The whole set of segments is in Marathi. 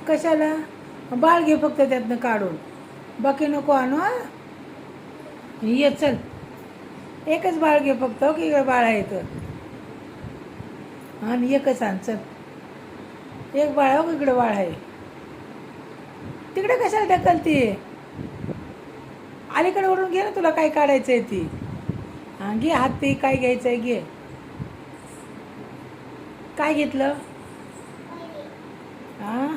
कशाला? बाळ घे फक्त त्यातनं काढून, बाकी नको आणू. ये चल, एकच बाळ घे फक्त. की इकडे बाळ आहे इथं, आणि एकच आण चल. एक बाळ हो, इकडे बाळ आहे. तिकडे कशाला ढकलती? अलीकडे ओढून घे ना, तुला काय काढायचंय ती. हां घे हात, ते काय घ्यायचंय घे. काय घेतलं? हां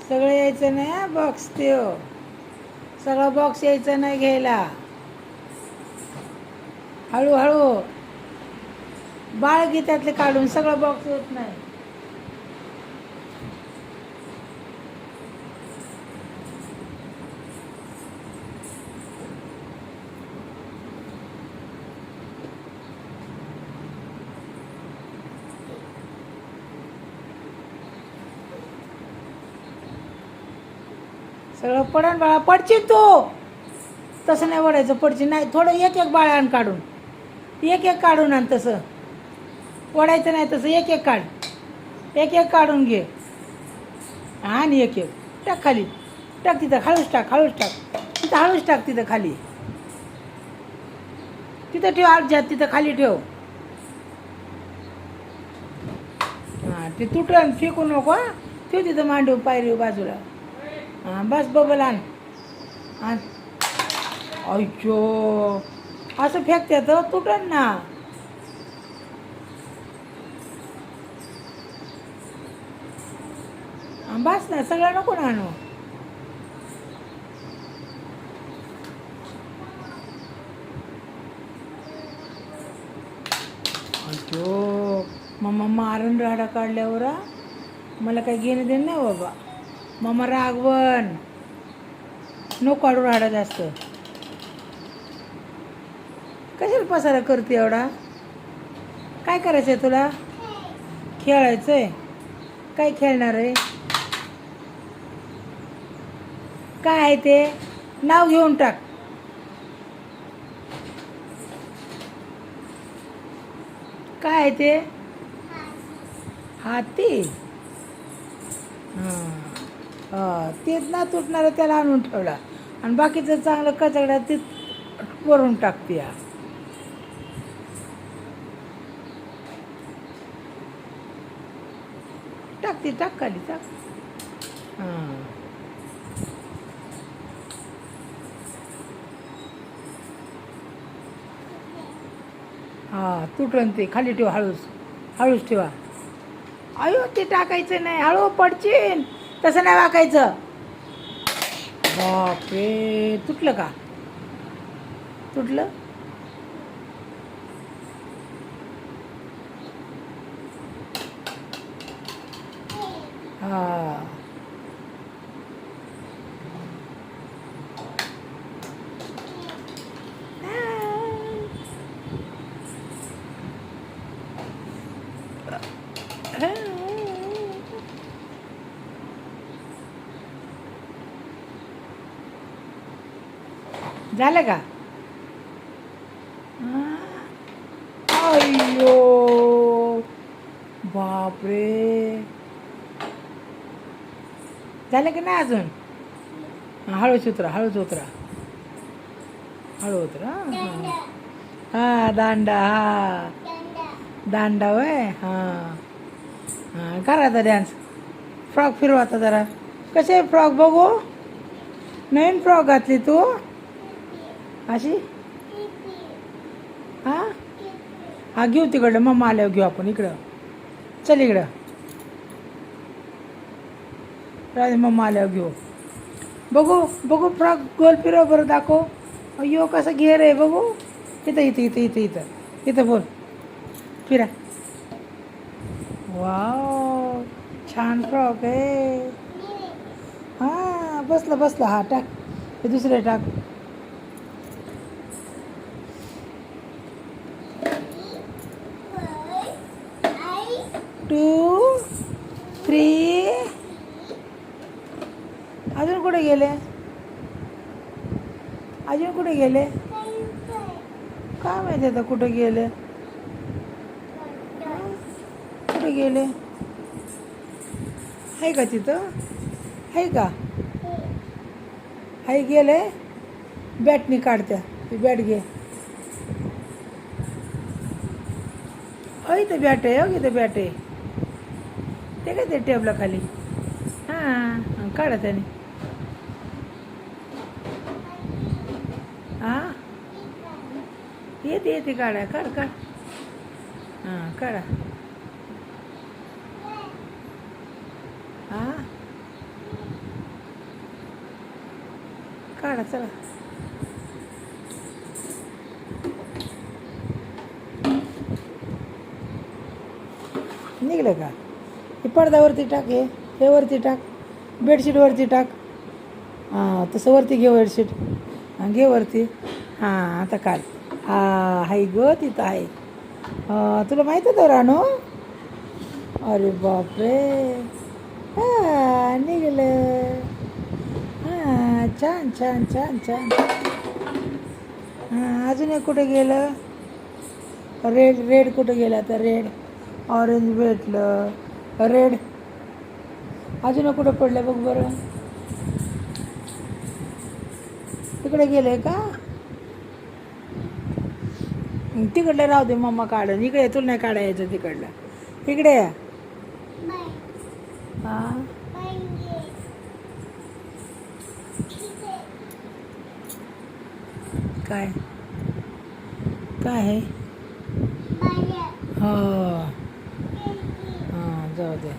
सगळं यायचं नाही. बॉक्स ते सगळा बॉक्स यायचं नाही घ्यायला. हळूहळू बाळ घे त्यातले काढून, सगळं बॉक्स होत नाही. सगळं पडण बाळा, पडशील तू. तसं नाही ओढायचं, पडशील नाही. थोडं एक एक बाळ आण काढून, एक एक काढून आण. तसं ओढायचं नाही, तसं एक एक काढ. एक एक काढून घे आणि एक एक टाक खाली. टाक तिथं, हळूच टाक, हळूच टाक तिथं, हळूच टाक तिथं खाली. तिथं ठेव आत, तिथं खाली ठेव. हां ते तुटन, फेकू नको. ठेव तिथं मांडू पायरी बाजूला. हां बस बबल आण. आण. अय्यो, असं फेकते तर तुटन ना. बस ना, सगळं नको ना आणू. अय्यो, मम्मा मारून राडा काढल्यावर मला काही घेणं देणं नाही बाबा. मम्मा रागवण, नको काढू राडा जास्त. कशाला पसारा करते एवढा? काय करायचं आहे तुला? खेळायचं आहे? काय खेळणार आहे? काय आहे ते? नाव घेऊन टाक. काय आहे ते? हाती. हां तेच ना तुटणारं, त्याला आणून ठेवला. आणि बाकीचं चांगलं कचगड्या ते वरून टाकते. टाकते, टाक खाली टाक. हां हां तुटन ते, खाली ठेवा. हळूच हळूच ठेवा. अयो ते टाकायचं नाही, हळू पडशील. तसं नाही वाकायचं. बापरे, तुटलं का? तुटलं. हां झालं का? अय्यो, बापरे. झालं की नाही अजून? हळूच उतरा, हळूच उतरा, हळू उतरा. हां दांडा. दांडा वय. हां हां करा आता डॅन्स. फ्रॉक फिरवा आता जरा. कसे फ्रॉक बघू? नवीन फ्रॉक घातली तू अशी? हां हा घेऊ तिकडं, मम्मा आल्यावर घेऊ आपण. इकडं चल, इकडं राहू दे, मम्मा आल्यावर घेऊ. बघू बघू फ्रॉक गोल फिरव बरं, दाखव. अय्यो कसं घेर आहे बघू. इथं इथं इथं इथं इथं इथं बोल, फिरा. वाव, छान फ्रॉक आहे. हां बसलं बसलं. हा टाक, हे दुसरे टाक. 2 3. अजून कुठे गेले? अजून कुठे गेले? काय माहिती आता कुठे गेले. कुठे कुठे गेले? आहे का तिथं? आहे का? आहे गेले? बॅटनी काढत्या ती बॅट घे. इथं बॅट आहे. इथं बॅट आहे. ते काय ते टेबला खाली. हां काढा त्याने. हां येते काढा. काढ. हां काढा. हां काढा चला. निघलं का? हे पडद्यावरती टाक. हे वरती टाक. बेडशीट वरती टाक. हां तसं वरती घे बेडशीट. हां घे वरती. हां आता काढ. हाय ग तिथं आहे. तुला माहीत होतं रानू? अरे बापरे. निघलं. छान छान छान छान. अजून एक कुठे गेलं? रेड कुठे गेला? तर रेड. ऑरेंज भेटलं. रेड. अजून कुठं पडलं बघ बरं. तिकडे गेले का? तिकडलं राहू दे. मम्मा काढून. इकडे तुला नाही काढायचं तिकडलं. इकडे या. हां काय काय आहे? हो हां जाऊ दे.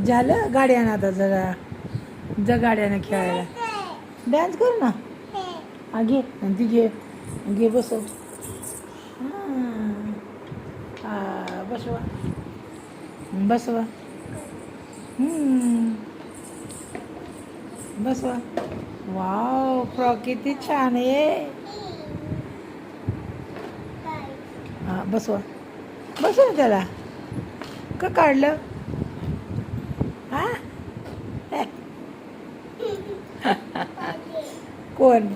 झालं गाड्यानं आता जरा गाड्यानं खेळायला. डान्स कर ना. घे आणि ती घे बसव. बसवा बसवा. बसवा. वाव फ्रॉक किती छान आहे. हां बसवा. बसव ना त्याला. का काढलं? हां कोण?